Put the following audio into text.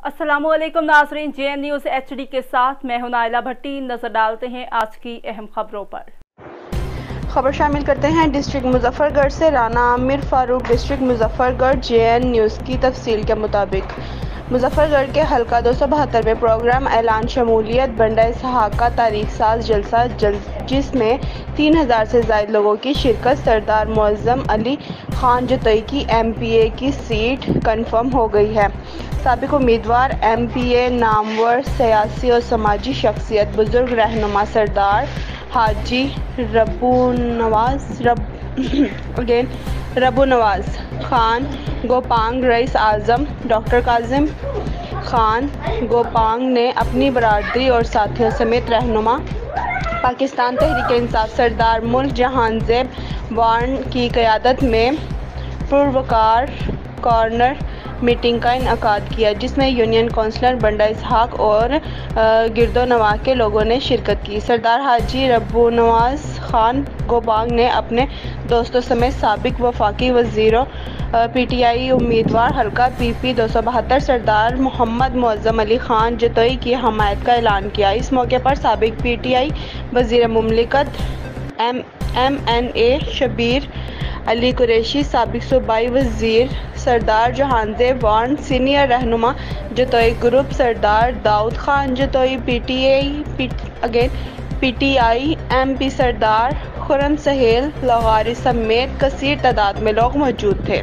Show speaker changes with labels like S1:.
S1: अस्सलाम वालेकुम नाज़रीन, JN न्यूज़ HD के साथ मैं हूं नाइला भट्टी। नजर डालते हैं आज की अहम खबरों पर।
S2: खबर शामिल करते हैं डिस्ट्रिक्ट मुजफ्फरगढ़ से। Rana Aamir Farooq, district Muzaffargarh. JN news की तफसील के मुताबिक मुजफ्फरगढ़ के हल्का 272 में प्रोग्राम ऐलान शमूलियत बंडा इसहाक का तारीख साज जलसा जिसमें 3000 से ज़ायद लोगों की शिरकत। सरदार मुअज़्ज़म अली खान जतोई की MPA की सीट कन्फर्म हो गई है। साबिक उम्मीदवार MPA नामवर सियासी और समाजी शख्सियत बुजुर्ग रहनुमा सरदार हाजी रबूनवाज खान गोपांग, रईस आज़म डॉक्टर काजिम खान गोपांग ने अपनी बरादरी और साथियों समेत रहनुमा पाकिस्तान तहरीक इंसाफ सरदार मुल्क जहांज़ेब वार्न की क़यादत में पुरवकार कॉर्नर मीटिंग का इनकाद किया, जिसमें यूनियन काउंसिलर बंडा इसहाक और गिरदोनवाह के लोगों ने शिरकत की। सरदार हाजी रबूनवाज खान गोपांग ने अपने दोस्तों समेत साबिक वफाकी वज़ीरों PTI उम्मीदवार हल्का PP 272 सरदार मोहम्मद मुअज़्ज़म अली खान जतोई की हमायत का ऐलान किया। इस मौके पर साबिक PTI वज़ीर मुमलिकत MNA शबीर अली कुरैशी, साबिक सूबाई वज़ीर सरदार जहांज़ेब वार्न, सीनियर रहनुमा जतोई ग्रुप सरदार दाऊद खान जतोई PTI MP सरदार खुरम सहेल लगारी समेत कसीर तादाद में लोग मौजूद थे।